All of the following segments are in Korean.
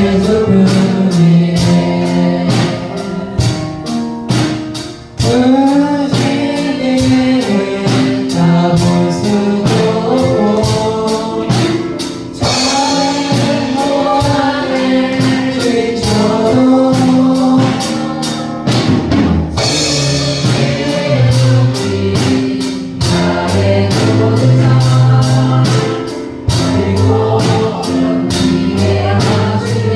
예수뿐이네. 의식에는 다 볼 수도 없고 작은 고난을 지쳐도 나의 도사 그리고 네게 하시네.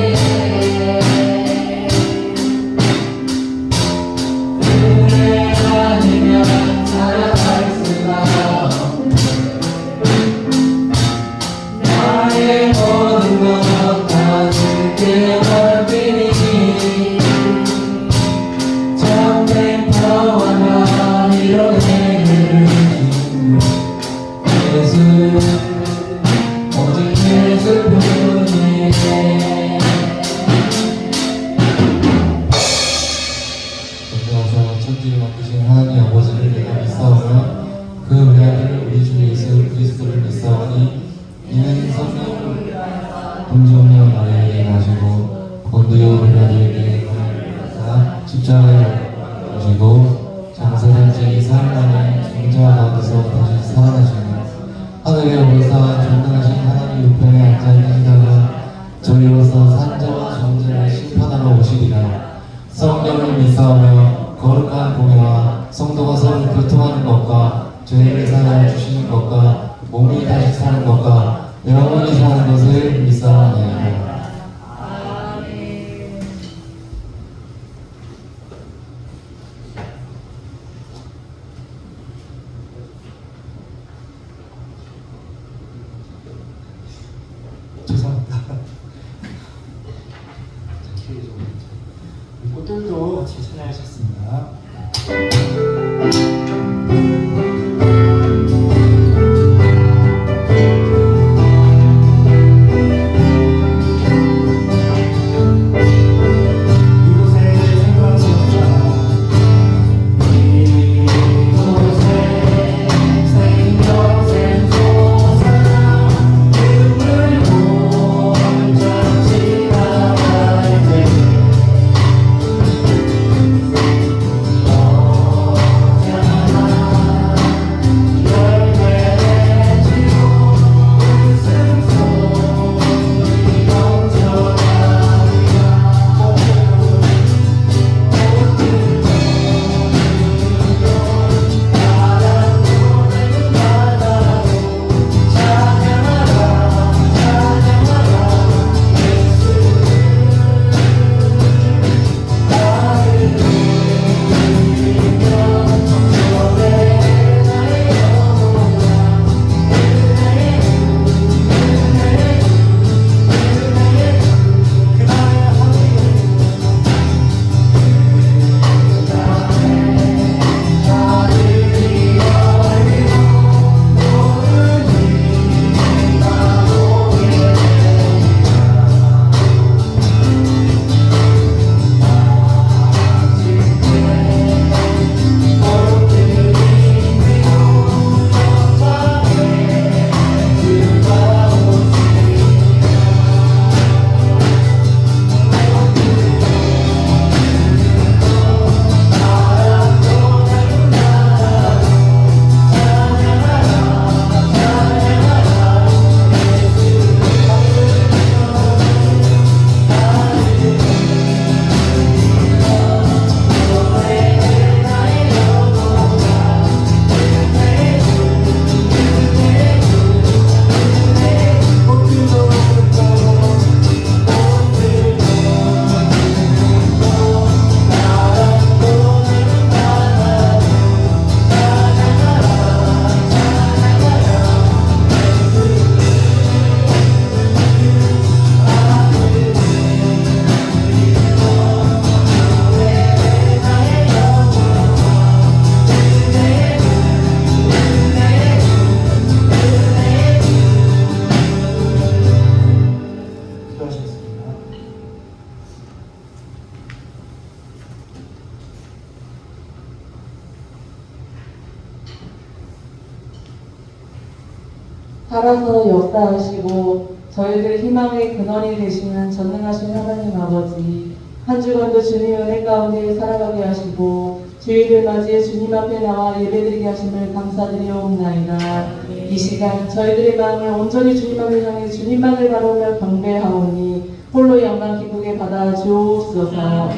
은혜 아니면 살아갈 수가 없네. 나의 모든 것 다 주께 맡기니 참된 평화가 이뤄내는 예수 오직 예수뿐이네. 전도하사 천지를 만드신 하나님 아버지를 내가 믿사오며 그 외아들을 우리 주 예수 그리스도를 믿사오니 이는 성령 동정녀 마리아에게 나시고 본디오 빌라도에게 나사 십자가에 오시고 장사된 지 2살 만에 중자 가운데서 다시 살아나시니 하늘에 오르사 전능하신 하나님 우편에 앉아 계시다가 저희로서 산자와 정죄를 심판하러 오시리라. 성령을 믿사오며 거룩한 공예와 성도가 서로 교통하는 것과 죄를 사하여 주시는 것과 몸이 다시 사는 것과 영원히 사는 것을 믿사오니 죄송합니다. 꽃들도 같이 참여하셨습니다. 살아서 역사하시고 저희들 희망의 근원이 되시는 전능하신 하나님 아버지, 한 주간도 주님 은혜 가운데 살아가게 하시고 주일을 맞이해 주님 앞에 나와 예배드리게 하심을 감사드리옵나이다. 이 시간 저희들의 마음을 온전히 주님만을 향해 주님만을 바라며 경배하오니 홀로 영광 기쁘게 받아 주옵소서.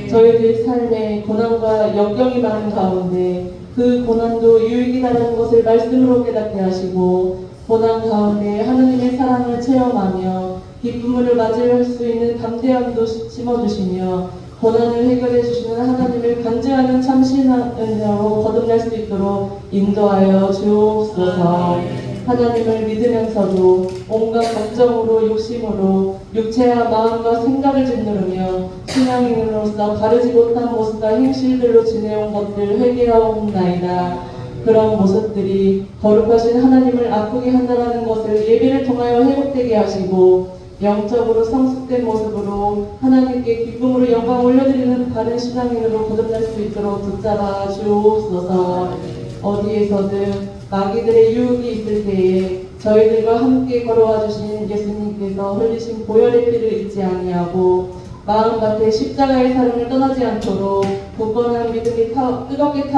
저희들 삶에 고난과 역경이 많은 가운데 그 고난도 유익이다라는 것을 말씀으로 깨닫게 하시고 고난 가운데 하나님의 사랑을 체험하며 기쁨을 맞이할 수 있는 담대함도 심어주시며 고난을 해결해 주시는 하나님을 간증하는 참신은혜로 거듭날 수 있도록 인도하여 주옵소서. 하나님을 믿으면서도 온갖 걱정으로 욕심으로 육체와 마음과 생각을 짓누르며 신앙인으로서 바르지 못한 모습과 행실들로 지내온 것들 회개하옵나이다. 그런 모습들이 거룩하신 하나님을 아프게 한다는 것을 예배를 통하여 회복되게 하시고 영적으로 성숙된 모습으로 하나님께 기쁨으로 영광 올려드리는 바른 신앙인으로 거듭날 수 있도록 붙잡아 주옵소서. 어디에서든 마귀들의 유혹이 있을 때에 저희들과 함께 걸어와 주신 예수님께서 흘리신 보혈의 피를 잊지 아니하고 마음밭에 십자가의 사랑을 떠나지 않도록 굳건한 믿음이 뜨겁게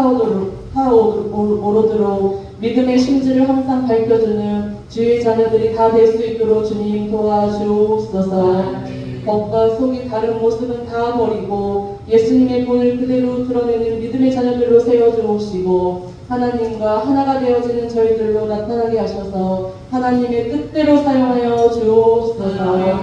타오르도록 믿음의 심지를 항상 밝혀주는 주의 자녀들이 다 될 수 있도록 주님 도와주옵소서. 겉과 속이 다른 모습은 다 버리고 예수님의 본을 그대로 드러내는 믿음의 자녀들로 세워주옵시고 하나님과 하나가 되어지는 저희들로 나타나게 하셔서 하나님의 뜻대로 사용하여 주옵소서.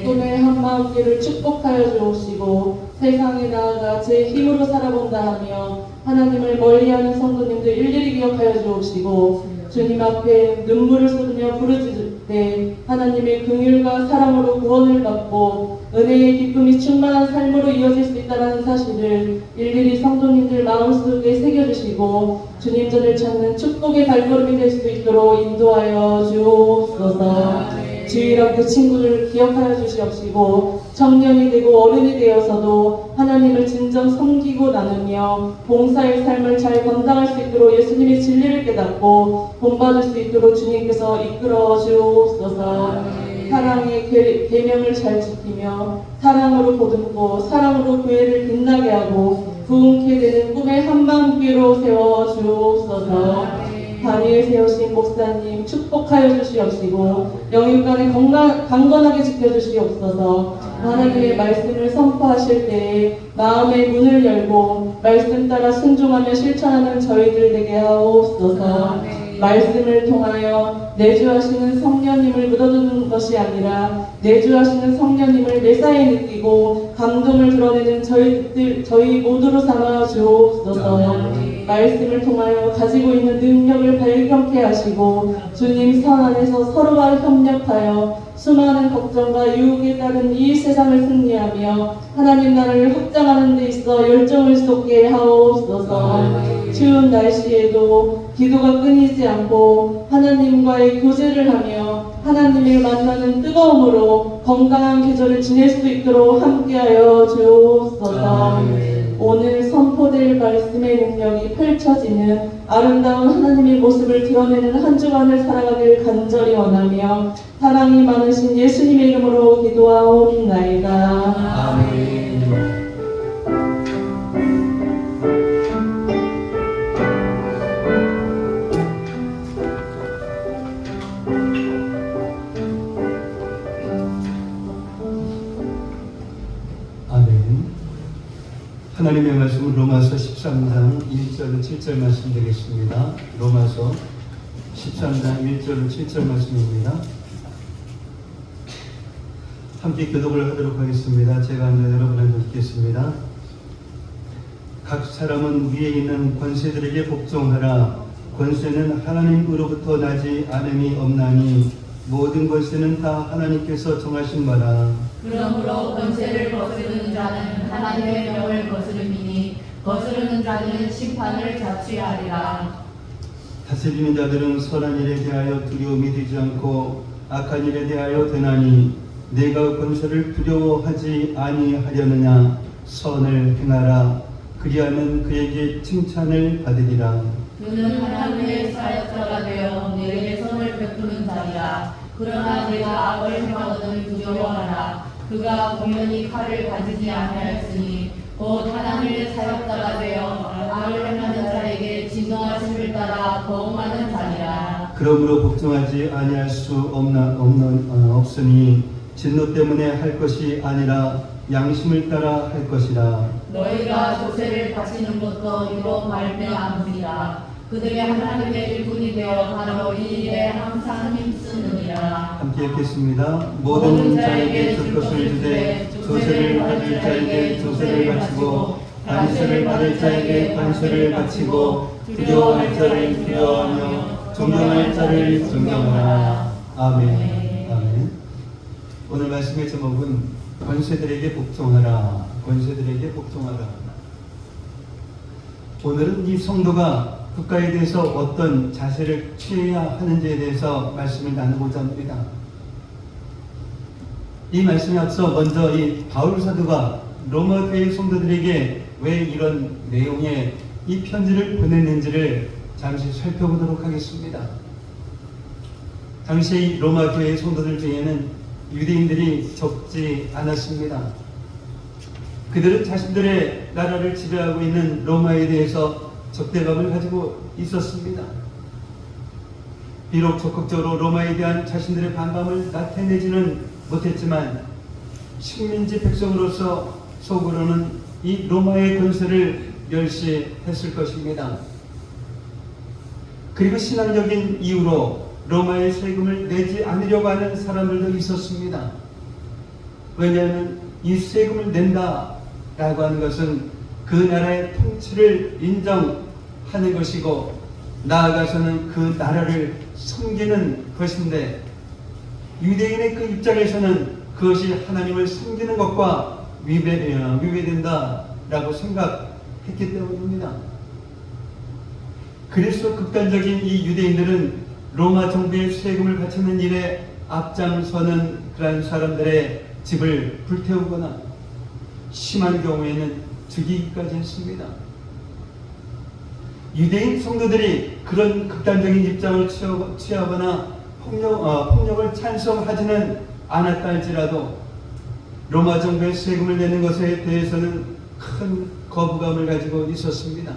꿈의 한마음길을 축복하여 주옵시고 세상에 나아가 제 힘으로 살아본다 하며 하나님을 멀리하는 성도님들 일일이 기억하여 주옵시고 주님 앞에 눈물을 쏟으며 부르짖을 때 하나님의 긍휼과 사랑으로 구원을 받고 은혜의 기쁨이 충만한 삶으로 이어질 수 있다는 사실을 일일이 성도님들 마음속에 새겨주시고 주님 전을 찾는 축복의 발걸음이 될 수 있도록 인도하여 주옵소서. 주일학교 친구들을 기억하여 주시옵시고 청년이 되고 어른이 되어서도 하나님을 진정 섬기고 나누며 봉사의 삶을 잘 감당할 수 있도록 예수님의 진리를 깨닫고 본받을 수 있도록 주님께서 이끌어 주옵소서. 사랑의 계명을 잘 지키며 사랑으로 보듬고 사랑으로 교회를 빛나게 하고 부흥케 되는 꿈의 한마음귀로 세워 주옵소서. 다리에 세우신 목사님 축복하여 주시옵시고 영육간에 강건하게 지켜주시옵소서. 하나님의 말씀을 선포하실 때에 마음의 문을 열고 말씀 따라 순종하며 실천하는 저희들 되게 하옵소서. 말씀을 통하여 내주하시는 성령님을 묻어두는 것이 아니라 내주하시는 성령님을 매사에 느끼고 감동을 드러내는 저희 모두로 삼아 주옵소서. 말씀을 통하여 가지고 있는 능력을 발견케 하시고 주님 선 안에서 서로가 협력하여 수많은 걱정과 유혹에 따른 이 세상을 승리하며 하나님 나라를 확장하는 데 있어 열정을 쏟게 하옵소서. 추운 날씨에도 기도가 끊이지 않고 하나님과의 교제를 하며 하나님을 만나는 뜨거움으로 건강한 계절을 지낼 수 있도록 함께하여 주옵소서. 오늘 선포될 말씀의 능력이 펼쳐지는 아름다운 하나님의 모습을 드러내는 한 주간을 살아가길 간절히 원하며 사랑이 많으신 예수님의 이름으로 기도하옵나이다. 아멘. 하나님의 말씀은 로마서 13장 1절 7절 말씀 되겠습니다. 로마서 13장 1절 7절 말씀입니다. 함께 교독을 하도록 하겠습니다. 제가 앉아 여러분한테 읽겠습니다. 각 사람은 위에 있는 권세들에게 복종하라. 권세는 하나님으로부터 나지 않음이 없나니 모든 권세는 다 하나님께서 정하신 바라. 그러므로 권세를 거스르는 자는 하나님의 명을 거스름이니 거스르는 자는 심판을 자취하리라. 다스리는 자들은 선한 일에 대하여 두려움이 되지 않고 악한 일에 대하여 되나니 내가 권세를 두려워하지 아니하려느냐. 선을 행하라. 그리하면 그에게 칭찬을 받으리라. 그는 하나님의 사역자가 되어 내게 선을 베푸는 자이라. 그러나 내가 악을 행하면 두려워하라. 그가 공연히 칼을 가지지 아니하였으니 곧 하나님의 사역자가 되어 악을 행하는 자에게 진노하심을 따라 거응하는 자니라. 그러므로 복종하지 아니할 수 없으니 진노 때문에 할 것이 아니라 양심을 따라 할 것이라. 너희가 조세를 바치는 것도 이로 말미암으리라. 그들의 하나님의 일꾼이 되어 바로 이 일에 항상 힘쓰느니라. 함께 읽겠습니다. 모든 자에게 줄 것을 주되 조세를 받을 자에게 조세를 바치고 관세를 받을 자에게 관세를 바치고 두려워할 자를 두려워하며 존경할 자를 존경하라. 아멘. 아멘. 오늘 말씀의 제목은 권세들에게 복종하라. 권세들에게 복종하라. 오늘은 이 성도가 국가에 대해서 어떤 자세를 취해야 하는지에 대해서 말씀을 나누고자 합니다. 이 말씀에 앞서 먼저 이 바울 사도가 로마 교회 성도들에게 왜 이런 내용의 이 편지를 보냈는지를 잠시 살펴보도록 하겠습니다. 당시 로마 교회 성도들 중에는 유대인들이 적지 않았습니다. 그들은 자신들의 나라를 지배하고 있는 로마에 대해서 적대감을 가지고 있었습니다. 비록 적극적으로 로마에 대한 자신들의 반감을 나타내지는 못했지만 식민지 백성으로서 속으로는 이 로마의 권세를 멸시했을 것입니다. 그리고 신앙적인 이유로 로마의 세금을 내지 않으려고 하는 사람들도 있었습니다. 왜냐하면 이 세금을 낸다라고 하는 것은 그 나라의 통치를 인정하는 것이고 나아가서는 그 나라를 섬기는 것인데 유대인의 그 입장에서는 그것이 하나님을 섬기는 것과 위배된다라고 생각했기 때문입니다. 그래서 극단적인 이 유대인들은 로마 정부의 세금을 바치는 일에 앞장서는 그런 사람들의 집을 불태우거나 심한 경우에는 죽이기까지 했습니다. 유대인 성도들이 그런 극단적인 입장을 취하거나 폭력을 찬성하지는 않았다 할지라도 로마 정부의 세금을 내는 것에 대해서는 큰 거부감을 가지고 있었습니다.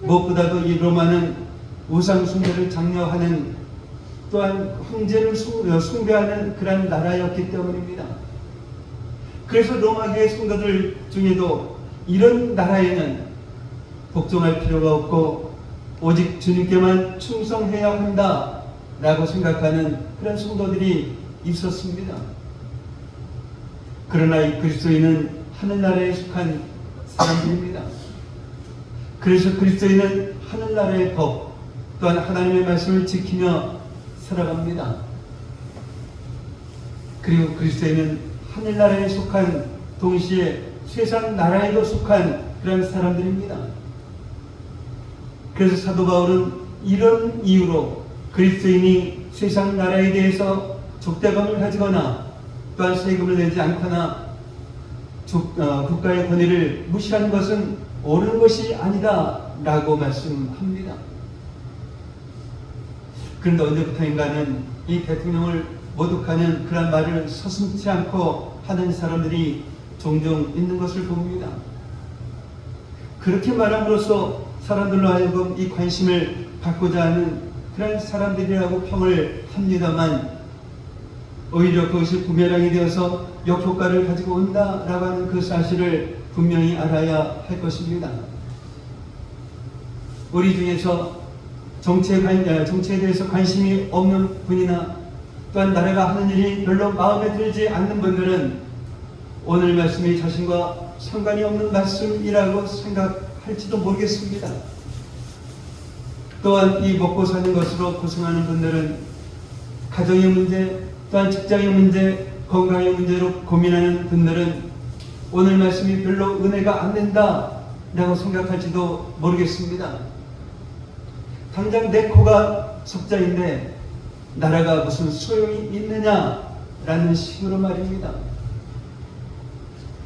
무엇보다도 이 로마는 우상 숭배를 장려하는 또한 황제를 숭배하는 그런 나라였기 때문입니다. 그래서 로마교회 성도들 중에도 이런 나라에는 복종할 필요가 없고 오직 주님께만 충성해야 한다라고 생각하는 그런 성도들이 있었습니다. 그러나 이 그리스도인은 하늘나라에 속한 사람들입니다. 그래서 그리스도인은 하늘나라의 법 또한 하나님의 말씀을 지키며 살아갑니다. 그리고 그리스도인은 하늘나라에 속한 동시에 세상 나라에도 속한 그런 사람들입니다. 그래서 사도 바울은 이런 이유로 그리스도인이 세상 나라에 대해서 적대감을 가지거나 또한 세금을 내지 않거나 국가의 권위를 무시하는 것은 옳은 것이 아니다 라고 말씀합니다. 그런데 언제부터인가는 이 대통령을 모독하는 그런 말을 서슴지 않고 하는 사람들이 종종 있는 것을 봅니다. 그렇게 말함으로써 사람들로 하여금 이 관심을 받고자 하는 그런 사람들이라고 평을 합니다만 오히려 그것이 부메랑이 되어서 역효과를 가지고 온다라고 하는 그 사실을 분명히 알아야 할 것입니다. 우리 중에서 정치에 대해서 관심이 없는 분이나 또한 나라가 하는 일이 별로 마음에 들지 않는 분들은 오늘 말씀이 자신과 상관이 없는 말씀이라고 생각할지도 모르겠습니다. 또한 이 먹고 사는 것으로 고생하는 분들은 가정의 문제, 또한 직장의 문제, 건강의 문제로 고민하는 분들은 오늘 말씀이 별로 은혜가 안 된다라고 생각할지도 모르겠습니다. 당장 내 코가 석자인데 나라가 무슨 소용이 있느냐라는 식으로 말입니다.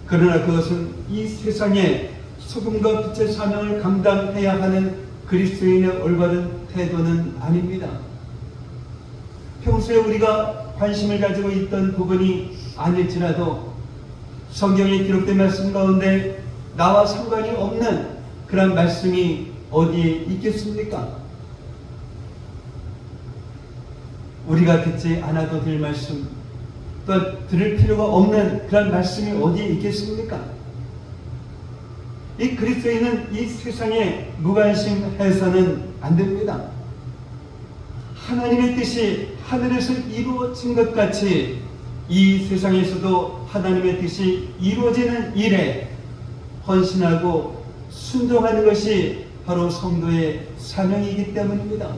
그러나 그것은 이 세상에 소금과 빛의 사명을 감당해야 하는 그리스도인의 올바른 태도는 아닙니다. 평소에 우리가 관심을 가지고 있던 부분이 아닐지라도 성경에 기록된 말씀 가운데 나와 상관이 없는 그런 말씀이 어디에 있겠습니까? 우리가 듣지 않아도 될 말씀, 또 들을 필요가 없는 그런 말씀이 어디에 있겠습니까? 이 그리스도인은 이 세상에 무관심해서는 안 됩니다. 하나님의 뜻이 하늘에서 이루어진 것 같이 이 세상에서도 하나님의 뜻이 이루어지는 일에 헌신하고 순종하는 것이 바로 성도의 사명이기 때문입니다.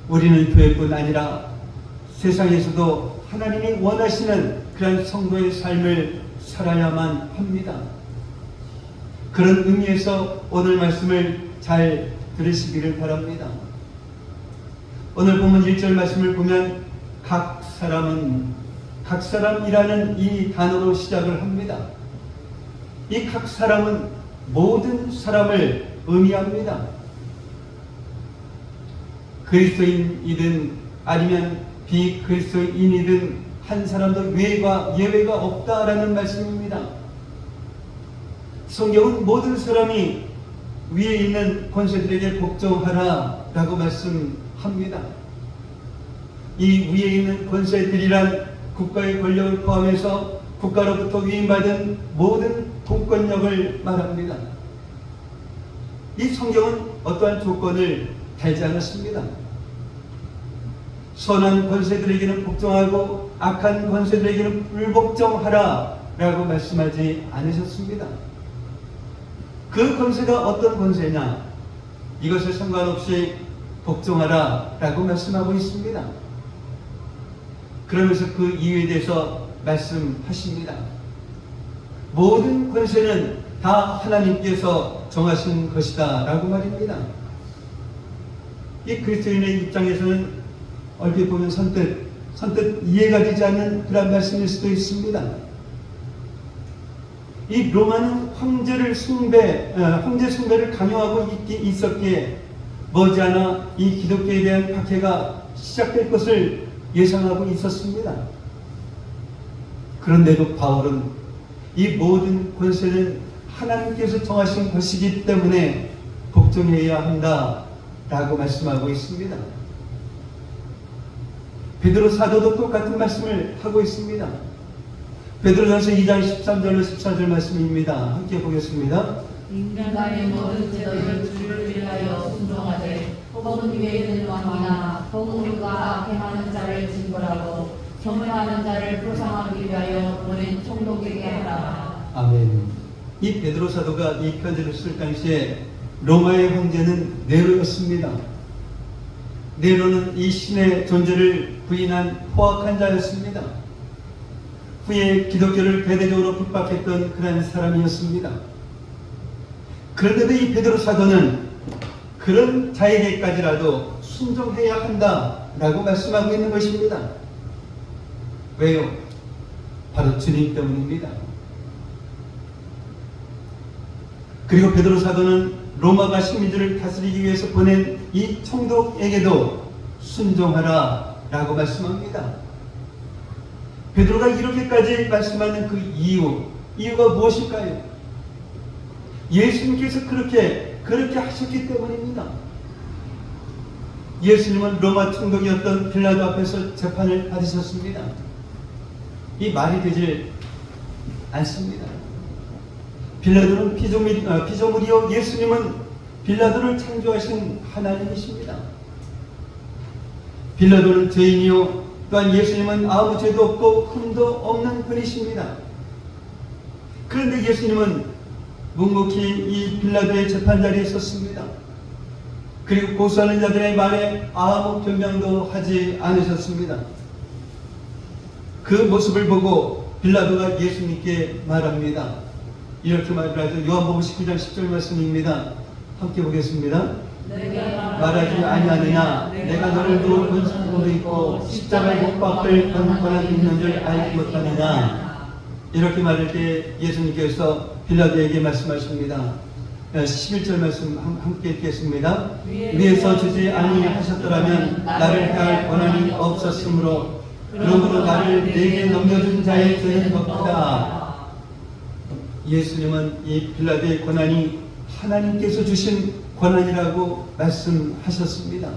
우리는 교회뿐 아니라 세상에서도 하나님이 원하시는 그런 성도의 삶을 살아야만 합니다. 그런 의미에서 오늘 말씀을 잘 들으시기를 바랍니다. 오늘 본문 1절 말씀을 보면 각 사람이라는 이 단어로 시작을 합니다. 이 각 사람은 모든 사람을 의미합니다. 그리스도인이든 아니면 비그리스도인이든 한 사람도 예외가 없다라는 말씀입니다. 성경은 모든 사람이 위에 있는 권세들에게 복종하라 라고 말씀합니다. 이 위에 있는 권세들이란 국가의 권력을 포함해서 국가로부터 위임받은 모든 공권력을 말합니다. 이 성경은 어떠한 조건을 달지 않았습니다. 선한 권세들에게는 복종하고 악한 권세들에게는 불복종하라 라고 말씀하지 않으셨습니다. 그 권세가 어떤 권세냐? 이것에 상관없이 복종하라 라고 말씀하고 있습니다. 그러면서 그 이유에 대해서 말씀하십니다. 모든 권세는 다 하나님께서 정하신 것이다 라고 말입니다. 이 그리스도인의 입장에서는 얼핏 보면 선뜻 이해가 되지 않는 그런 말씀일 수도 있습니다. 이 로마는 황제 숭배를 강요하고 있었기에 머지않아 이 기독교에 대한 박해가 시작될 것을 예상하고 있었습니다. 그런데도 바울은 이 모든 권세는 하나님께서 정하신 것이기 때문에 복종해야 한다 라고 말씀하고 있습니다. 베드로 사도도 똑같은 말씀을 하고 있습니다. 베드로전서 2장 13절로 14절 말씀입니다. 함께 보겠습니다. 인간의 모든 제도를 주를 위하여 순종하되 혹은 위에 있는 왕이나 혹은 누가 악행하는 자를 징벌하고 경멸하는 자를 표상하기 위하여 보낸 총독에게 하라. 아멘. 이 베드로 사도가 이 편지를 쓸 당시에 로마의 황제는 네로였습니다. 네로는 이 신의 존재를 부인한 포악한 자였습니다. 후에 기독교를 대대적으로 핍박했던 그런 사람이었습니다. 그런데도 이 베드로 사도는 그런 자에게까지라도 순종해야 한다라고 말씀하고 있는 것입니다. 왜요? 바로 주님 때문입니다. 그리고 베드로 사도는 로마가 식민지를 다스리기 위해서 보낸 이 총독에게도 순종하라 라고 말씀합니다. 베드로가 이렇게까지 말씀하는 그 이유가 무엇일까요? 예수님께서 그렇게 하셨기 때문입니다. 예수님은 로마 총독이었던 빌라도 앞에서 재판을 받으셨습니다. 이 말이 되질 않습니다. 빌라도는 피조물이요 예수님은 빌라도를 창조하신 하나님이십니다. 빌라도는 죄인이요 또한 예수님은 아무 죄도 없고 흠도 없는 분이십니다. 그런데 예수님은 묵묵히 이 빌라도의 재판 자리에 섰습니다. 그리고 고소하는 자들의 말에 아무 변명도 하지 않으셨습니다. 그 모습을 보고 빌라도가 예수님께 말합니다. 이렇게 말을 하죠. 요한복음 19장 10절 말씀입니다. 함께 보겠습니다. 말하지 아니하느냐 내가 너를 누울 권세도 있고 십자가에 못 박을 권한이 있는 줄 알지 못하느냐. 이렇게 말할 때 예수님께서 빌라도에게 말씀하십니다. 11절 말씀 함께 읽겠습니다. 위에서 주지 아니하셨더라면 나를 해할 권한이 없었으므로 그러므로 나를 내게 넘겨준 자의 죄는 덮다. 예수님은 이 빌라도의 권한이 하나님께서 주신 권한이라고 말씀하셨습니다.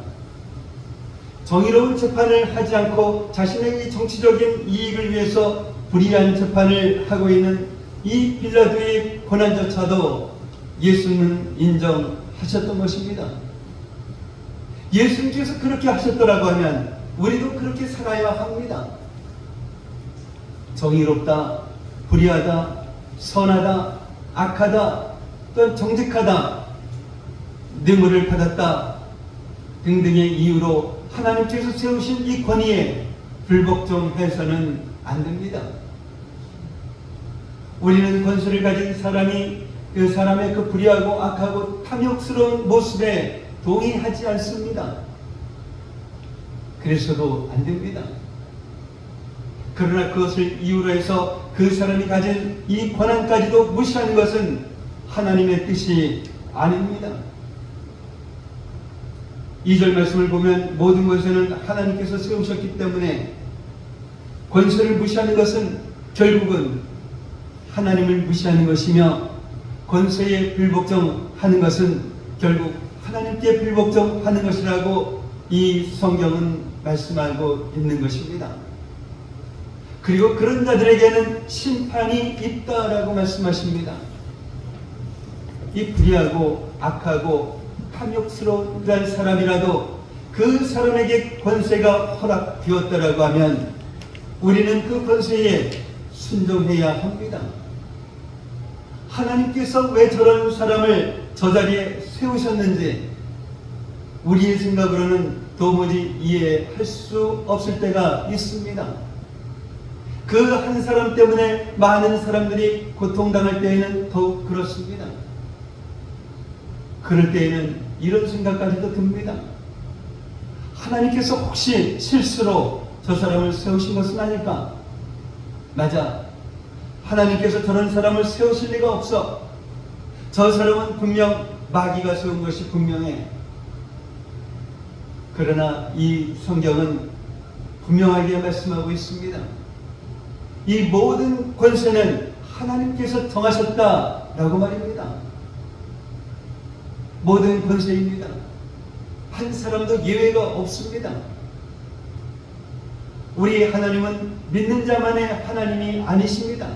정의로운 재판을 하지 않고 자신의 이 정치적인 이익을 위해서 불의한 재판을 하고 있는 이 빌라도의 권한조차도 예수님은 인정하셨던 것입니다. 예수님께서 그렇게 하셨더라고 하면 우리도 그렇게 살아야 합니다. 정의롭다, 불의하다, 선하다, 악하다, 또한 정직하다, 뇌물을 받았다 등등의 이유로 하나님께서 세우신 이 권위에 불복종해서는 안 됩니다. 우리는 권세를 가진 사람이 그 사람의 그 불의하고 악하고 탐욕스러운 모습에 동의하지 않습니다. 그래서도 안 됩니다. 그러나 그것을 이유로 해서 그 사람이 가진 이 권한까지도 무시하는 것은 하나님의 뜻이 아닙니다. 2절 말씀을 보면 모든 권세는 하나님께서 세우셨기 때문에 권세를 무시하는 것은 결국은 하나님을 무시하는 것이며 권세에 불복종하는 것은 결국 하나님께 불복종하는 것이라고 이 성경은 말씀하고 있는 것입니다. 그리고 그런 자들에게는 심판이 있다라고 말씀하십니다. 이 불의하고 악하고 탐욕스러운 그런 사람이라도 그 사람에게 권세가 허락되었다라고 하면 우리는 그 권세에 순종해야 합니다. 하나님께서 왜 저런 사람을 저 자리에 세우셨는지 우리의 생각으로는 도무지 이해할 수 없을 때가 있습니다. 그 한 사람 때문에 많은 사람들이 고통당할 때에는 더욱 그렇습니다. 그럴 때에는 이런 생각까지도 듭니다. 하나님께서 혹시 실수로 저 사람을 세우신 것은 아닐까? 맞아. 하나님께서 저런 사람을 세우실 리가 없어. 저 사람은 분명 마귀가 세운 것이 분명해. 그러나 이 성경은 분명하게 말씀하고 있습니다. 이 모든 권세는 하나님께서 정하셨다라고 말입니다. 모든 권세입니다. 한 사람도 예외가 없습니다. 우리 하나님은 믿는 자만의 하나님이 아니십니다.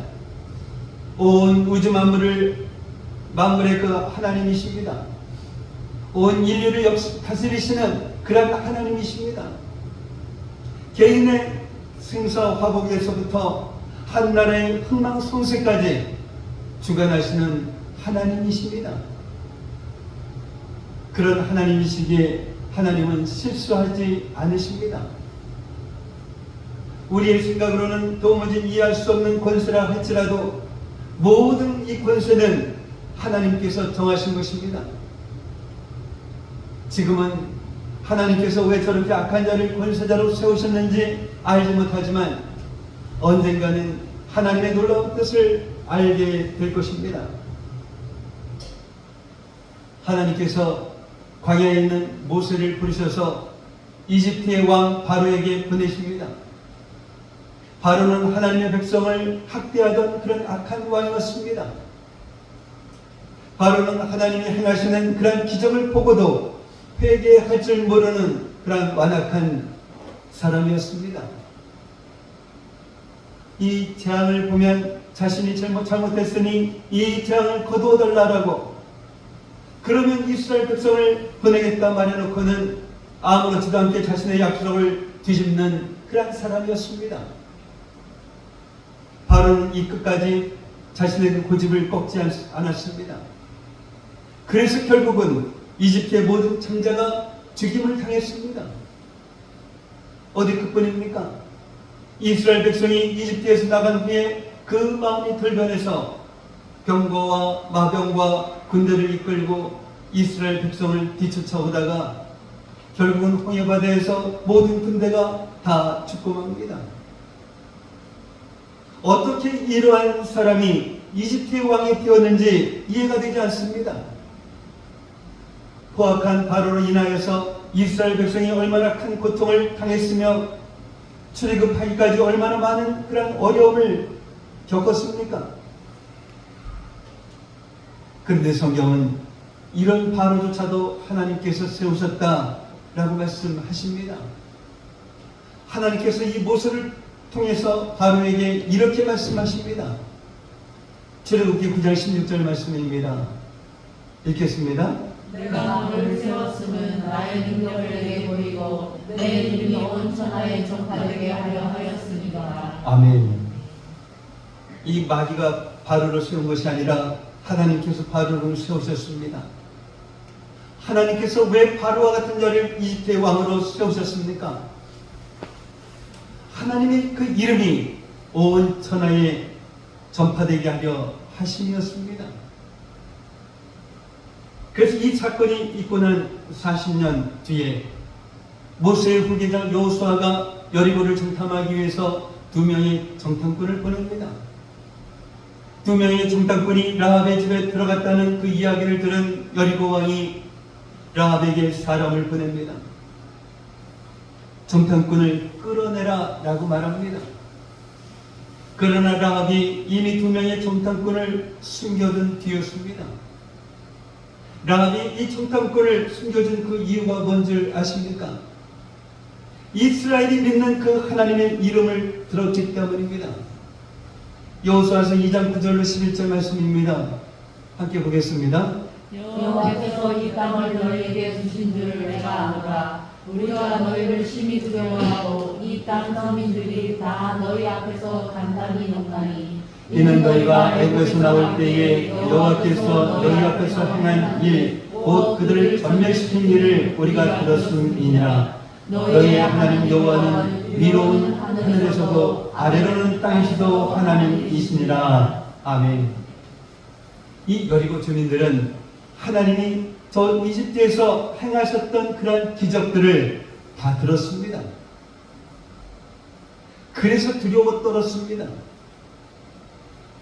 온 우주 만물의 그 하나님이십니다. 온 인류를 다스리시는 그런 하나님이십니다. 개인의 생사화복에서부터 한 나라의 흥망성쇠까지 주관하시는 하나님이십니다. 그런 하나님이시기에 하나님은 실수하지 않으십니다. 우리의 생각으로는 도무지 이해할 수 없는 권세라 할지라도 모든 이 권세는 하나님께서 정하신 것입니다. 지금은 하나님께서 왜 저렇게 악한 자를 권세자로 세우셨는지 알지 못하지만 언젠가는 하나님의 놀라운 뜻을 알게 될 것입니다. 하나님께서 광야에 있는 모세를 부르셔서 이집트의 왕 바로에게 보내십니다. 바로는 하나님의 백성을 학대하던 그런 악한 왕이었습니다. 바로는 하나님이 행하시는 그런 기적을 보고도 회개할 줄 모르는 그런 완악한 사람이었습니다. 이 재앙을 보면 자신이 잘못했으니 이 재앙을 거두어달라고, 그러면 이스라엘 백성을 보내겠다 말해놓고는 아무렇지도 않게 자신의 약속을 뒤집는 그런 사람이었습니다. 바로는 이 끝까지 자신의 그 고집을 꺾지 않았습니다. 그래서 결국은 이집트의 모든 장자가 죽임을 당했습니다. 어디 그뿐입니까? 이스라엘 백성이 이집트에서 나간 후에 그 마음이 돌변해서 병거와 마병과 군대를 이끌고 이스라엘 백성을 뒤쫓아오다가 결국은 홍해바다에서 모든 군대가 다 죽고 맙니다. 어떻게 이러한 사람이 이집트의 왕이 되었는지 이해가 되지 않습니다. 포악한 바로로 인하여서 이스라엘 백성이 얼마나 큰 고통을 당했으며 출애굽하기까지 얼마나 많은 그런 어려움을 겪었습니까? 그런데 성경은 이런 바로조차도 하나님께서 세우셨다라고 말씀하십니다. 하나님께서 이 모세를 통해서 바로에게 이렇게 말씀하십니다. 출애굽기 9장 16절 말씀입니다. 읽겠습니다. 내가 너를 세웠음은 나의 능력을 내게 보이고 내 이름이 온 천하에 전파되게 하려 하였으니라. 아멘. 이 마귀가 바로를 세운 것이 아니라 하나님께서 바로를 세우셨습니다. 하나님께서 왜 바로와 같은 자를 이집트의 왕으로 세우셨습니까? 하나님의 그 이름이 온 천하에 전파되게 하려 하심이었습니다. 그래서 이 사건이 있고 난 40년 뒤에 모세의 후계자 여호수아가 여리고를 정탐하기 위해서 2명의 정탐꾼을 보냅니다. 2명의 정탐꾼이 라합의 집에 들어갔다는 그 이야기를 들은 여리고 왕이 라합에게 사람을 보냅니다. 정탐꾼을 끌어내라 라고 말합니다. 그러나 라합이 이미 2명의 정탐꾼을 숨겨둔 뒤였습니다. 라합이 이 정탐꾼을 숨겨준 그 이유가 뭔지 아십니까? 이스라엘이 믿는 그 하나님의 이름을 들었기 때문입니다. 여호수아서 2장 9절로 11절 말씀입니다. 함께 보겠습니다. 여호와께서 이 땅을 너희에게 주신 줄 내가 아노라. 우리가 너희를 심히 두려워하고 이 땅 서민들이 다 너희 앞에서 간단히 녹나니 이는 너희가 애굽에서 나올 때에 여호와께서 너희 앞에서 행한 일, 곧 그들을 전멸시킨 일을 우리가 들었음이니라. 너희의 하나님 여호와는 위로는 하늘에서도 아래로는 땅에서도 하나님이시니라. 아멘. 이 여리고 주민들은 하나님이 저 이집트에서 행하셨던 그런 기적들을 다 들었습니다. 그래서 두려워 떨었습니다.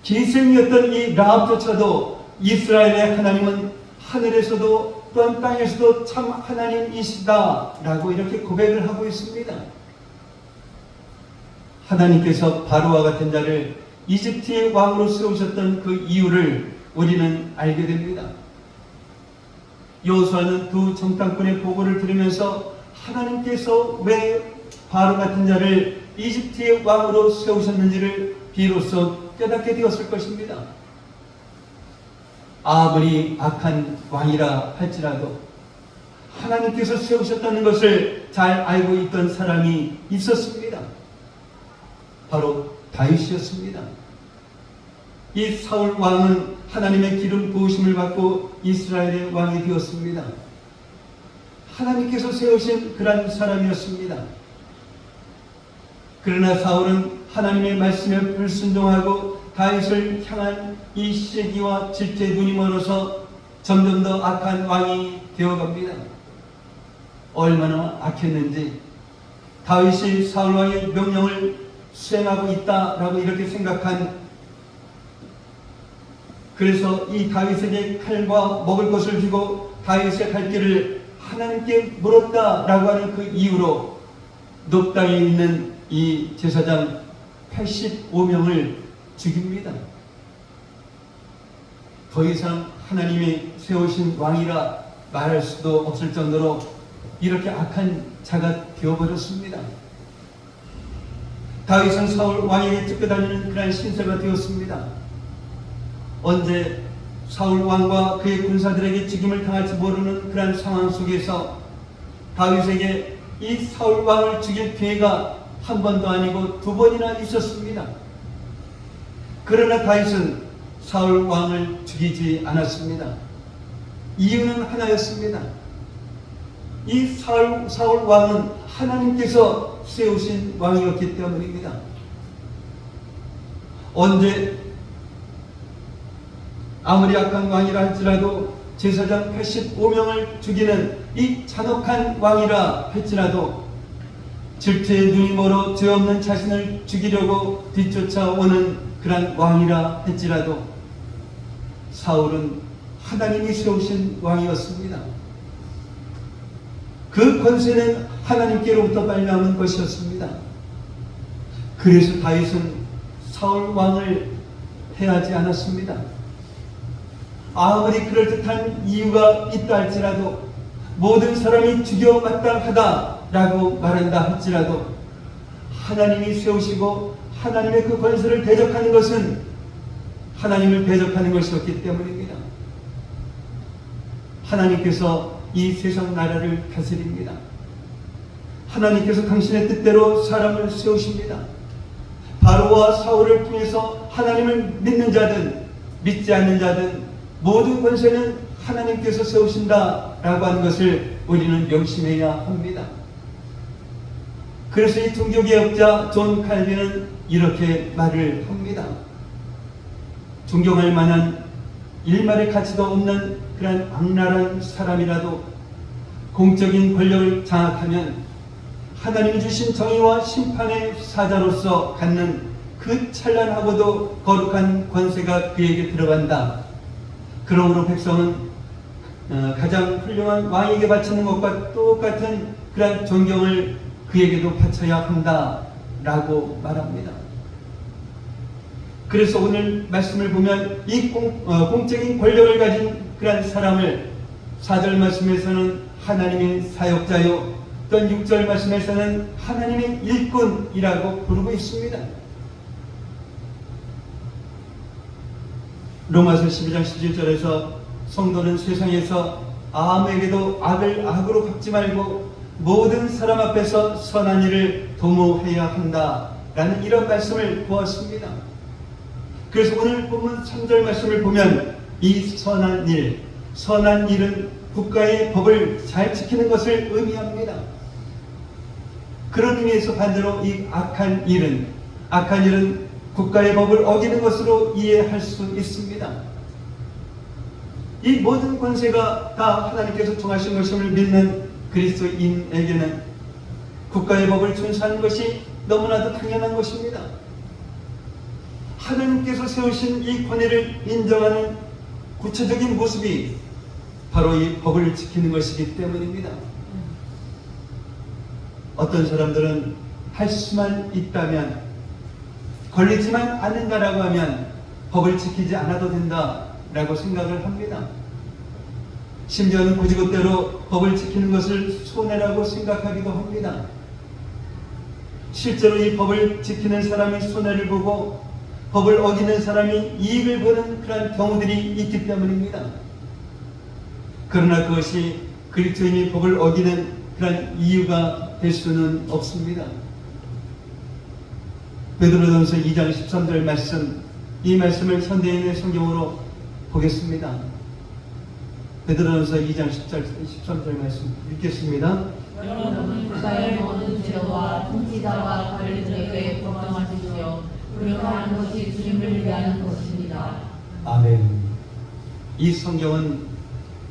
기생이었던 이 라합조차도 이스라엘의 하나님은 하늘에서도 또한 땅에서도 참 하나님이시다라고 이렇게 고백을 하고 있습니다. 하나님께서 바로와 같은 자를 이집트의 왕으로 세우셨던 그 이유를 우리는 알게 됩니다. 여호수아는 2 정탐꾼의 보고를 들으면서 하나님께서 왜 바로 같은 자를 이집트의 왕으로 세우셨는지를 비로소 깨닫게 되었을 것입니다. 아무리 악한 왕이라 할지라도 하나님께서 세우셨다는 것을 잘 알고 있던 사람이 있었습니다. 바로 다윗이었습니다. 이 사울 왕은 하나님의 기름 부으심을 받고 이스라엘의 왕이 되었습니다. 하나님께서 세우신 그런 사람이었습니다. 그러나 사울은 하나님의 말씀에 불순종하고 다윗을 향한 이 시기와 질투의 눈이 멀어서 점점 더 악한 왕이 되어갑니다. 얼마나 악했는지 다윗이 사울 왕의 명령을 수행하고 있다라고 이렇게 생각한, 그래서 이 다윗에게 칼과 먹을 것을 주고 다윗의 갈 길을 하나님께 물었다라고 하는 그 이유로 높당에 있는 이 제사장 85명을 죽입니다. 더 이상 하나님이 세우신 왕이라 말할 수도 없을 정도로 이렇게 악한 자가 되어버렸습니다. 다윗은 사울 왕에게 쫓겨다니는 그런 신세가 되었습니다. 언제 사울 왕과 그의 군사들에게 죽임을 당할지 모르는 그런 상황 속에서 다윗에게 이 사울 왕을 죽일 기회가 한 번도 아니고 2번이나 있었습니다. 그러나 다윗은 사울 왕을 죽이지 않았습니다. 이유는 하나였습니다. 이 사울 왕은 하나님께서 세우신 왕이었기 때문입니다. 언제 아무리 악한 왕이라 할지라도 제사장 85명을 죽이는 이 잔혹한 왕이라 할지라도 질투의 눈이 멀어 죄 없는 자신을 죽이려고 뒤쫓아오는 그런 왕이라 할지라도 사울은 하나님이 세우신 왕이었습니다. 그 권세는 하나님께로부터 발려나온 것이었습니다. 그래서 다윗은 사울 왕을 해하지 않았습니다. 아무리 그럴듯한 이유가 있다 할지라도, 모든 사람이 죽여 마땅하다라고 말한다 할지라도, 하나님이 세우시고 하나님의 그 권세를 대적하는 것은 하나님을 대적하는 것이었기 때문입니다. 하나님께서 이 세상 나라를 다스립니다. 하나님께서 당신의 뜻대로 사람을 세우십니다. 바로와 사울을 통해서 하나님을 믿는 자든 믿지 않는 자든 모든 권세는 하나님께서 세우신다라고 하는 것을 우리는 명심해야 합니다. 그래서 이 종교개혁자 존 칼빈은 이렇게 말을 합니다. 존경할 만한 일말의 가치도 없는 그런 악랄한 사람이라도 공적인 권력을 장악하면 하나님이 주신 정의와 심판의 사자로서 갖는 그 찬란하고도 거룩한 권세가 그에게 들어간다. 그러므로 백성은 가장 훌륭한 왕에게 바치는 것과 똑같은 그런 존경을 그에게도 바쳐야 한다라고 말합니다. 그래서 오늘 말씀을 보면 이 공적인 권력을 가진 그런 사람을 4절 말씀에서는 하나님의 사역자요, 또 6절 말씀에서는 하나님의 일꾼이라고 부르고 있습니다. 로마서 12장 17절에서 성도는 세상에서 아무에게도 악을 악으로 갚지 말고 모든 사람 앞에서 선한 일을 도모해야 한다라는 이런 말씀을 보았습니다. 그래서 오늘 본문 3절 말씀을 보면 이 선한 일은 국가의 법을 잘 지키는 것을 의미합니다. 그런 의미에서 반대로 이 악한 일은 국가의 법을 어기는 것으로 이해할 수 있습니다. 이 모든 권세가 다 하나님께서 정하신 것임을 믿는 그리스도인에게는 국가의 법을 준수하는 것이 너무나도 당연한 것입니다. 하나님께서 세우신 이 권위를 인정하는 구체적인 모습이 바로 이 법을 지키는 것이기 때문입니다. 어떤 사람들은 할 수만 있다면, 걸리지만 않는다라고 하면 법을 지키지 않아도 된다라고 생각을 합니다. 심지어는 고지고대로 법을 지키는 것을 손해라고 생각하기도 합니다. 실제로 이 법을 지키는 사람이 손해를 보고 법을 어기는 사람이 이익을 보는 그런 경우들이 있기 때문입니다. 그러나 그것이 그리스도인이 법을 어기는 그런 이유가 될 수는 없습니다. 베드로전서 2장 13절 말씀, 이 말씀을 현대인의 성경으로 보겠습니다. 베드로전서 2장 13절 말씀 읽겠습니다. 여러분 국가의 모든 제도와 통치자와 관리들에게 걱정하십시오. 그렇게 것이 주님을 위하는 것입니다. 아멘. 이 성경은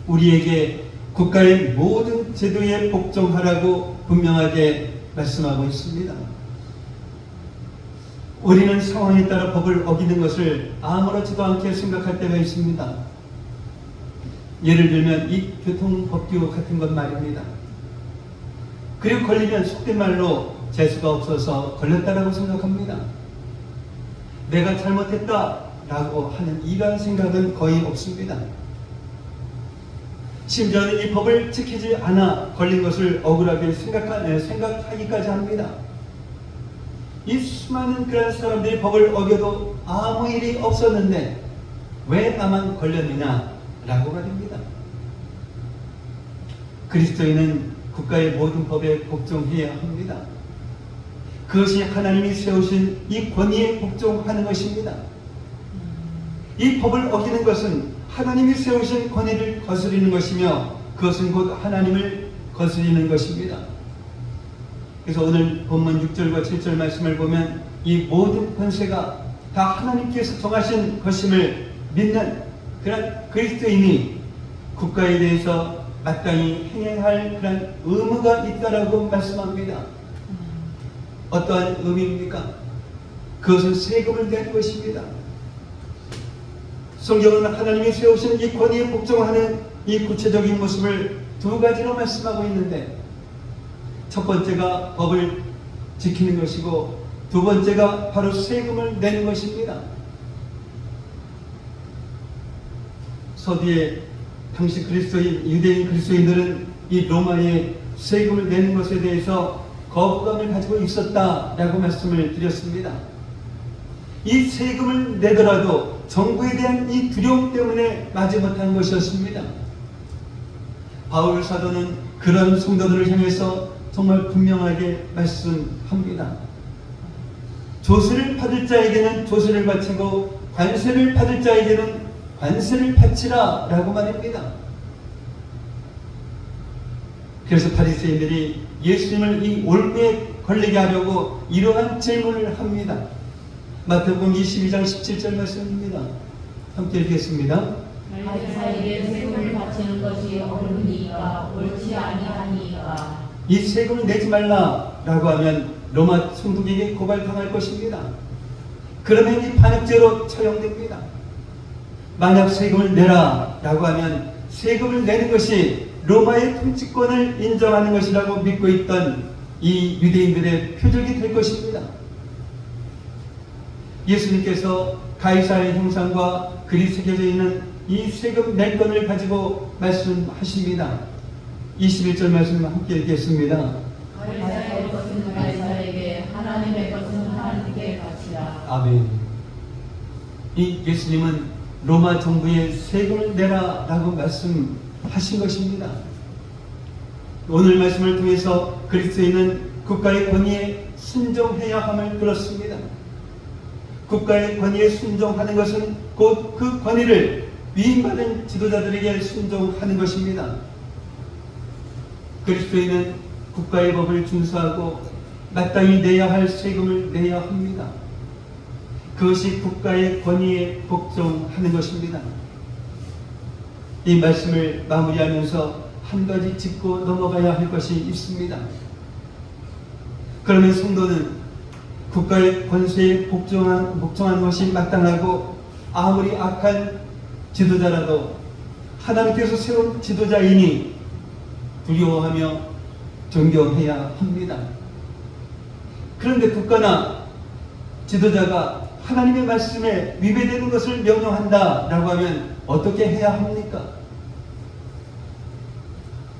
우리에게 국가의 모든 제도에 복종하라고 분명하게 말씀하고 있습니다. 우리는 상황에 따라 법을 어기는 것을 아무렇지도 않게 생각할 때가 있습니다. 예를 들면 이 교통법규 같은 것 말입니다. 그리고 걸리면 속된 말로 재수가 없어서 걸렸다라고 생각합니다. 내가 잘못했다라고 하는 이러한 생각은 거의 없습니다. 심지어는 이 법을 지키지 않아 걸린 것을 억울하게 생각하기까지 합니다. 이 수많은 그런 사람들이 법을 어겨도 아무 일이 없었는데 왜 나만 걸렸느냐라고 말입니다. 그리스도인은 국가의 모든 법에 복종해야 합니다. 그것이 하나님이 세우신 이 권위에 복종하는 것입니다. 이 법을 어기는 것은 하나님이 세우신 권위를 거스리는 것이며 그것은 곧 하나님을 거스리는 것입니다. 그래서 오늘 본문 6절과 7절 말씀을 보면 이 모든 권세가 다 하나님께서 정하신 것임을 믿는 그런 그리스도인이 국가에 대해서 마땅히 행해할 그런 의무가 있다라고 말씀합니다. 어떠한 의미입니까? 그것은 세금을 내는 것입니다. 성경은 하나님이 세우신 이 권위에 복종하는 이 구체적인 모습을 두 가지로 말씀하고 있는데 첫 번째가 법을 지키는 것이고 두 번째가 바로 세금을 내는 것입니다. 서두에 당시 유대인 그리스도인들은 이 로마의 세금을 내는 것에 대해서 거부감을 가지고 있었다라고 말씀을 드렸습니다. 이 세금을 내더라도 정부에 대한 이 두려움 때문에 마지못한 것이었습니다. 바울 사도는 그런 성도들을 향해서 정말 분명하게 말씀합니다. 조세를 받을 자에게는 조세를 바치고 관세를 받을 자에게는 관세를 바치라 라고 말합니다. 그래서 바리새인들이 예수님을 이 올무에 걸리게 하려고 이러한 질문을 합니다. 마태복음 22장 17절 말씀입니다. 함께 읽겠습니다. 바리새인에게 세금을 바치는 것이 옳으니까 옳지 아니하니까. 이 세금을 내지 말라라고 하면 로마 총독에게 고발당할 것입니다. 그러면 이 반역죄로 처형됩니다. 만약 세금을 내라라고 하면 세금을 내는 것이 로마의 통치권을 인정하는 것이라고 믿고 있던 이 유대인들의 표적이 될 것입니다. 예수님께서 가이사의 형상과 글이 새겨져 있는 이 세금 낼 건을 가지고 말씀하십니다. 21절 말씀 함께 읽겠습니다. 가이사의 것은 가이사에게, 하나님의 것은 하나님께 바치라. 아멘. 이 예수님은 로마 정부에 세금을 내라라고 말씀하신 것입니다. 오늘 말씀을 통해서 그리스도인은 국가의 권위에 순종해야 함을 들었습니다. 국가의 권위에 순종하는 것은 곧 그 권위를 위임받은 지도자들에게 순종하는 것입니다. 그리스도인은 국가의 법을 준수하고 마땅히 내야 할 세금을 내야 합니다. 그것이 국가의 권위에 복종하는 것입니다. 이 말씀을 마무리하면서 한 가지 짚고 넘어가야 할 것이 있습니다. 그러면 성도는 국가의 권세에 복종한 것이 마땅하고 아무리 악한 지도자라도 하나님께서 세운 지도자이니 두려워하며 존경해야 합니다. 그런데 국가나 지도자가 하나님의 말씀에 위배되는 것을 명령한다라고 하면 어떻게 해야 합니까?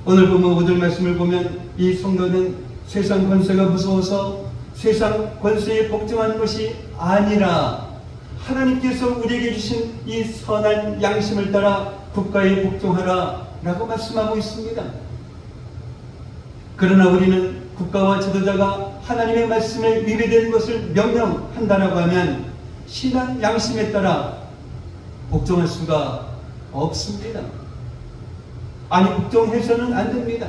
오늘 보면 오늘 말씀을 보면 이 성도는 세상 권세가 무서워서 세상 권세에 복종하는 것이 아니라 하나님께서 우리에게 주신 이 선한 양심을 따라 국가에 복종하라 라고 말씀하고 있습니다. 그러나 우리는 국가와 지도자가 하나님의 말씀에 위배되는 것을 명령한다라고 하면 신앙 양심에 따라 복종할 수가 없습니다. 아니, 복종해서는 안 됩니다.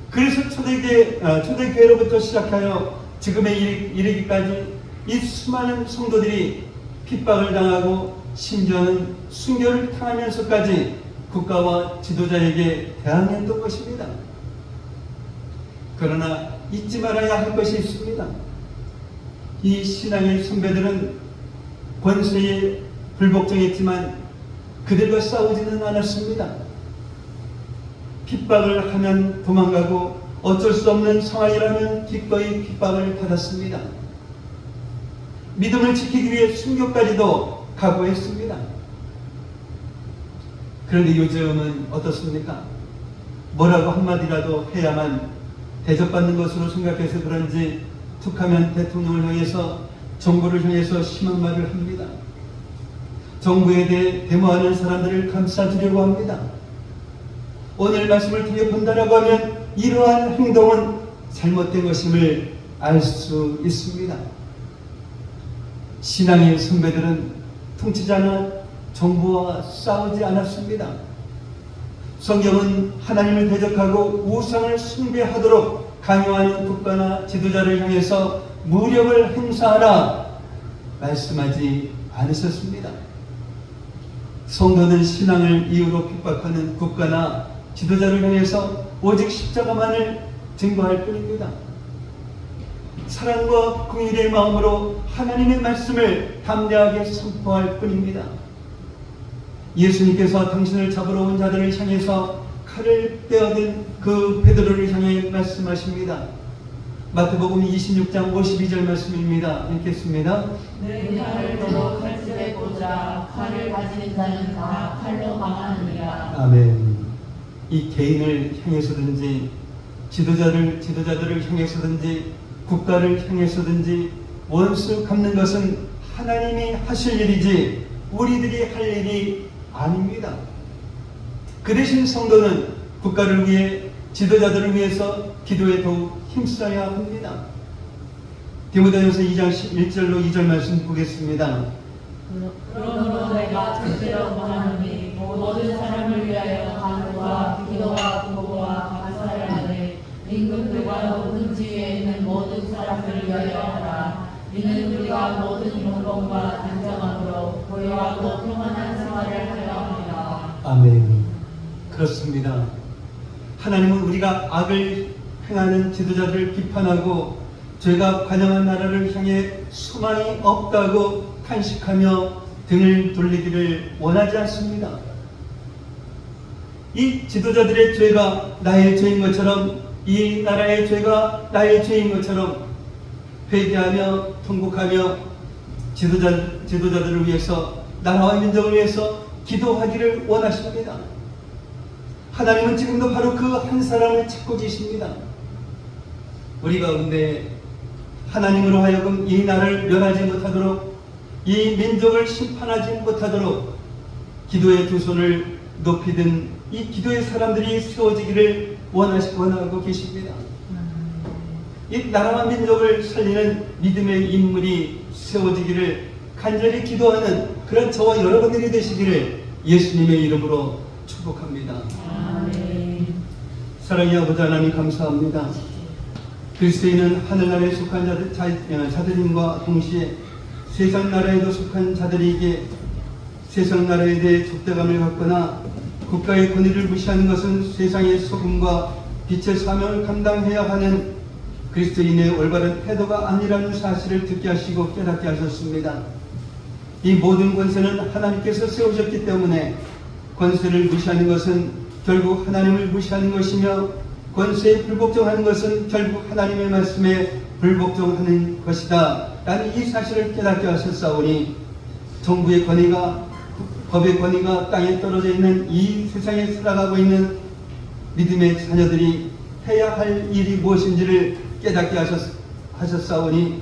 그래서 초대교회로부터 시작하여 지금에 이르기까지 이 수많은 성도들이 핍박을 당하고 심지어는 순교를 당하면서까지 국가와 지도자에게 대항했던 것입니다. 그러나 잊지 말아야 할 것이 있습니다. 이 신앙의 선배들은 권세에 불복종했지만 그들과 싸우지는 않았습니다. 핍박을 하면 도망가고 어쩔 수 없는 상황이라면 기꺼이 핍박을 받았습니다. 믿음을 지키기 위해 순교까지도 각오했습니다. 그런데 요즘은 어떻습니까? 뭐라고 한마디라도 해야만 대접받는 것으로 생각해서 그런지 툭하면 대통령을 향해서 정부를 향해서 심한 말을 합니다. 정부에 대해 데모하는 사람들을 감싸주려고 합니다. 오늘 말씀을 통해 본다라고 하면 이러한 행동은 잘못된 것임을 알 수 있습니다. 신앙의 선배들은 통치자나 정부와 싸우지 않았습니다. 성경은 하나님을 대적하고 우상을 숭배하도록 강요하는 국가나 지도자를 향해서 무력을 행사하라 말씀하지 않으셨습니다. 성도는 신앙을 이유로 핍박하는 국가나 지도자를 향해서 오직 십자가만을 증거할 뿐입니다. 사랑과 긍휼의 마음으로 하나님의 말씀을 담대하게 선포할 뿐입니다. 예수님께서 당신을 잡으러 온 자들을 향해서 칼을 떼어든 그 베드로를 향해 말씀하십니다. 마태복음 26장 52절 말씀입니다. 읽겠습니다. 내 칼을 도로 칼집에 꽂아 칼을 가진 자는 다 칼로 망하느니라. 아멘. 이 개인을 향해서든지 지도자들을 향해서든지 국가를 향해서든지 원수 갚는 것은 하나님이 하실 일이지 우리들이 할 일이 아닙니다. 그 대신 성도는 국가를 위해 지도자들을 위해서 기도에 더욱 힘써야 합니다. 디모데전서 2장 1절로 2절 말씀 보겠습니다. 그러므로 내가 첫째로 권하노니 모든 사람을 위하여 간구와 기도와 부고와 감사를 하되 임금들과 모든 지위에 있는 모든 사람들을 위하여 하라. 이는 우리가 모든 영광과 단정함으로 고요하고 평안한 생활을 하려 합니다. 아멘. 그렇습니다. 하나님은 우리가 악을 행하는 지도자들을 비판하고 죄가 관영한 나라를 향해 소망이 없다고 탄식하며 등을 돌리기를 원하지 않습니다. 이 지도자들의 죄가 나의 죄인 것처럼 이 나라의 죄가 나의 죄인 것처럼 회개하며 통곡하며 지도자들을 위해서 나라와 민족을 위해서 기도하기를 원하십니다. 하나님은 지금도 바로 그 한 사람을 찾고 계십니다. 우리 가운데 하나님으로 하여금 이 나라를 멸하지 못하도록 이 민족을 심판하지 못하도록 기도의 두 손을 높이 든 이 기도의 사람들이 세워지기를 원하고 계십니다. 이 나라와 민족을 살리는 믿음의 인물이 세워지기를 간절히 기도하는 그런 저와 여러분들이 되시기를 예수님의 이름으로 축복합니다. 사랑의 아버지 하나님 감사합니다. 그리스도인은 하늘나라에 속한 자들임과 동시에 세상 나라에도 속한 자들에게 세상 나라에 대해 적대감을 갖거나 국가의 권위를 무시하는 것은 세상의 소금과 빛의 사명을 감당해야 하는 그리스도인의 올바른 태도가 아니라는 사실을 듣게 하시고 깨닫게 하셨습니다. 이 모든 권세는 하나님께서 세우셨기 때문에 권세를 무시하는 것은 결국 하나님을 무시하는 것이며 권세에 불복종하는 것은 결국 하나님의 말씀에 불복종하는 것이다 라는 이 사실을 깨닫게 하셨사오니 정부의 권위가 법의 권위가 땅에 떨어져 있는 이 세상에 살아가고 있는 믿음의 자녀들이 해야 할 일이 무엇인지를 깨닫게 하셨사오니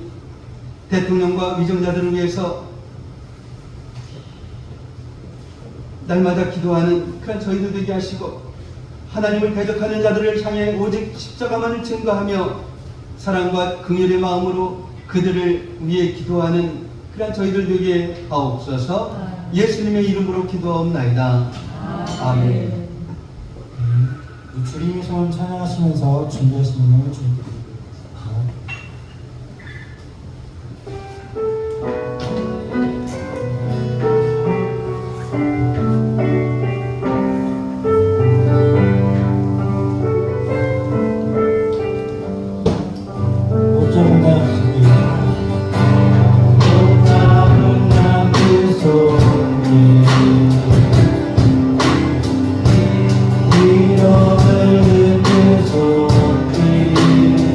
대통령과 위정자들을 위해서 날마다 기도하는 그런 저희들 되게 하시고 하나님을 대적하는 자들을 향해 오직 십자가만을 증거하며 사랑과 긍휼의 마음으로 그들을 위해 기도하는 그런 저희들 되게 하옵소서. 예수님의 이름으로 기도하옵나이다. 아멘. 주님의 손을 찬양하시면서 준비하시는 음을 준비드립니다. 이름을 그 손길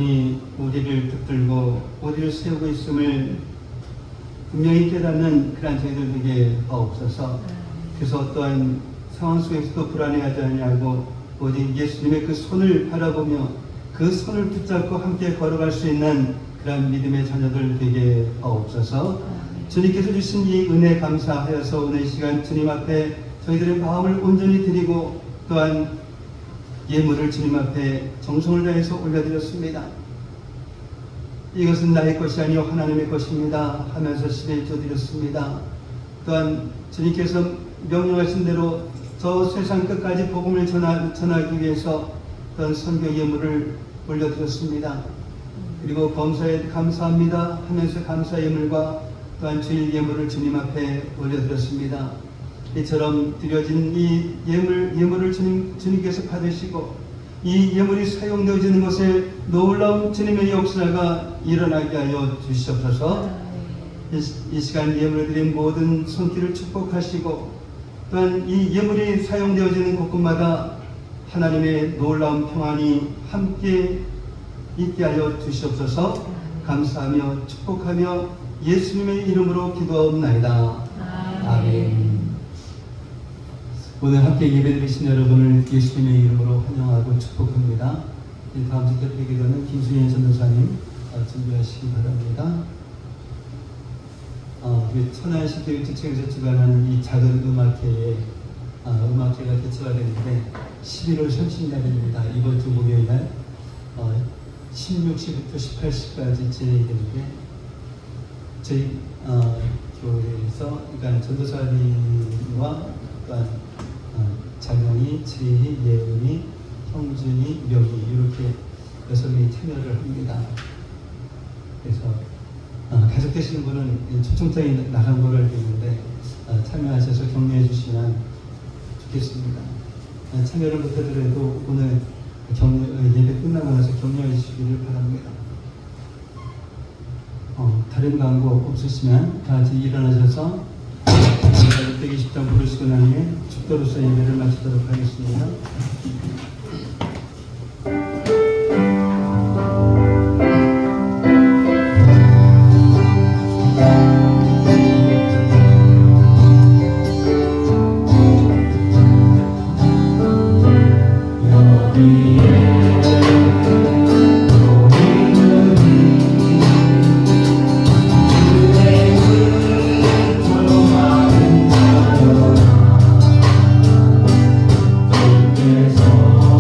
여러분이 우리를 붙들고 우리를 세우고 있음을 분명히 깨닫는 그런 저희들 되게 없어서 그래서 어떠한 상황 속에서도 불안해하지 아니하고 오직 예수님의 그 손을 바라보며 그 손을 붙잡고 함께 걸어갈 수 있는 그런 믿음의 자녀들 되게 없어서 주님께서 주신 이 은혜 감사하여서 오늘 시간 주님 앞에 저희들의 마음을 온전히 드리고 또한 예물을 주님 앞에 정성을 다해서 올려드렸습니다. 이것은 나의 것이 아니요 하나님의 것입니다 하면서 11조 드렸습니다. 또한 주님께서 명령하신 대로 저 세상 끝까지 복음을 전하기 위해서 또한 선교 예물을 올려드렸습니다. 그리고 범사에 감사합니다 하면서 감사 예물과 또한 주일 예물을 주님 앞에 올려드렸습니다. 이처럼 드려진 이 예물을 주님께서 받으시고 이 예물이 사용되어지는 것에 놀라운 주님의 역사가 일어나게 하여 주시옵소서. 이 시간 예물을 드린 모든 손길을 축복하시고 또한 이 예물이 사용되어지는 곳곳마다 하나님의 놀라운 평안이 함께 있게 하여 주시옵소서. 감사하며 축복하며 예수님의 이름으로 기도하옵나이다. 아멘. 오늘 함께 예배드리신 여러분을 예수님의 이름으로 환영하고 축복합니다. 다음 주 대표 기도는 김승현 전도사님 준비하시기 바랍니다. 천안시교육지청에서 주관하는 이 작은 음악회에 음악회가 개최가 되는데 11월 30일날입니다. 이번 주 목요일 날 16시부터 18시까지 진행이 되는데 저희 교회에서 그러니까 전도사님과 또한 장영이, 지희, 예은이, 형준이, 명희 이렇게 6명이 참여를 합니다. 그래서 가족 되시는 분은 초청장이 나간 걸로 알고 있는데 참여하셔서 격려해 주시면 좋겠습니다. 참여를 못하더라도 오늘 예배 끝나고 나서 격려해 주시기를 바랍니다. 다른 광고 없으시면 다 같이 일어나셔서 120장 부르시고 난 후에 축도로서 예배를 마치도록 하겠습니다. 주께서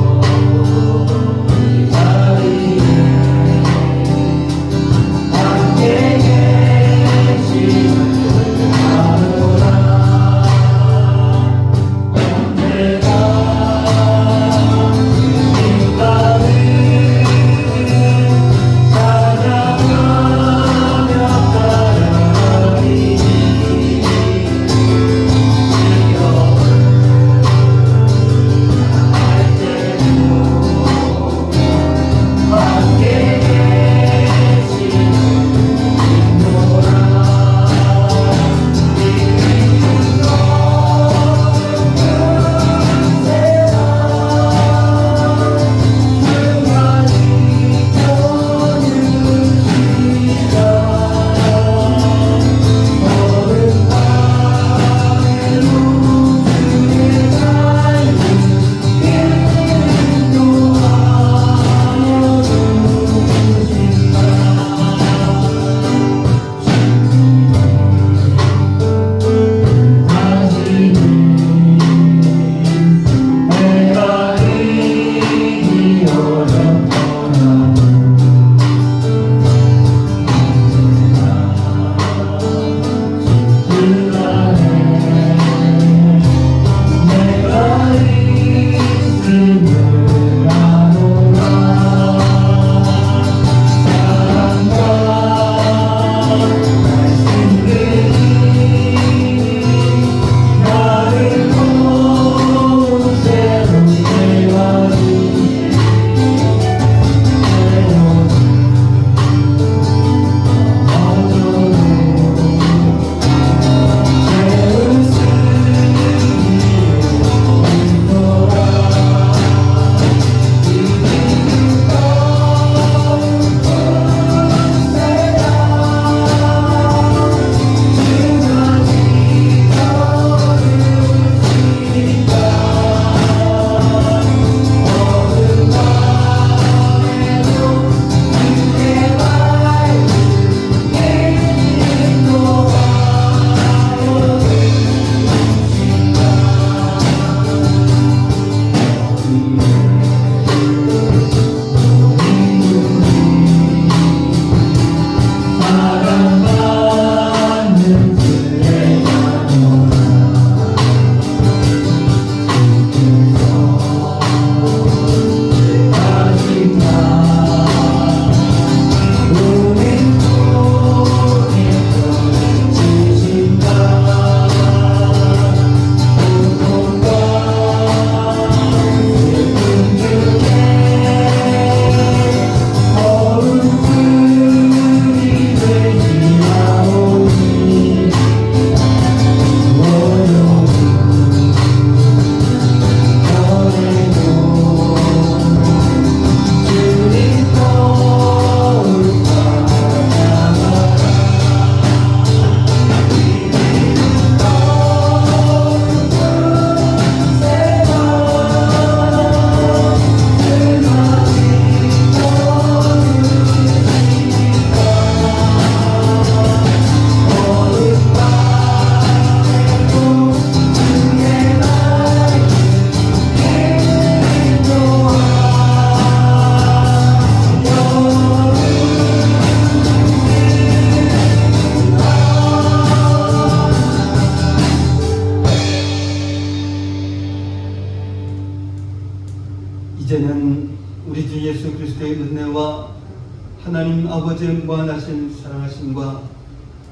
하나님 아버지의 무한하신 사랑하심과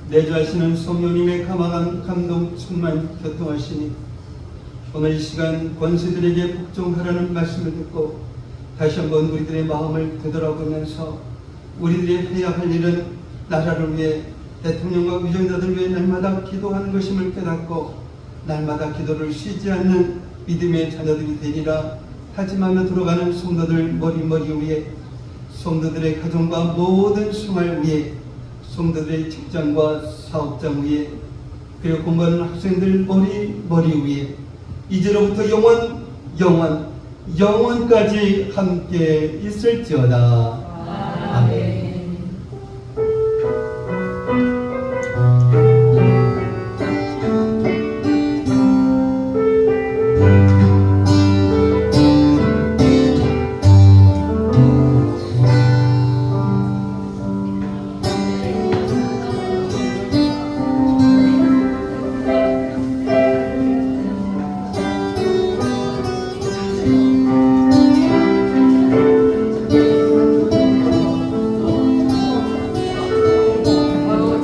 내주하시는 성령님의 감화한 감동 충만 교통하시니 오늘 이 시간 권세들에게 복종하라는 말씀을 듣고 다시 한번 우리들의 마음을 되돌아보면서 우리들이 해야 할 일은 나라를 위해 대통령과 위정자들을 위해 날마다 기도하는 것임을 깨닫고 날마다 기도를 쉬지 않는 믿음의 자녀들이 되리라 다짐하며 들어가는 성도들 머리 위에 성도들의 가정과 모든 생활 위에 성도들의 직장과 사업장 위에 그리고 공부하는 학생들 머리 위에 이제로부터 영원까지 함께 있을지어다. 아멘.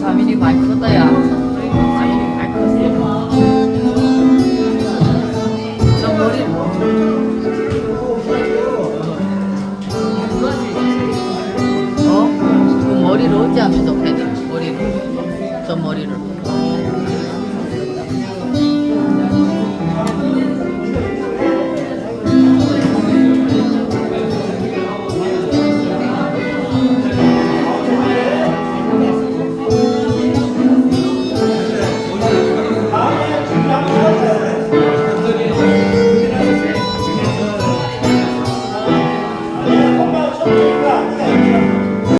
자민이 많이 컸다 야. 자민이 많이 컸어. 저 머리 그 머리를 어찌 하면 좋겠니? 머리를 저 머리를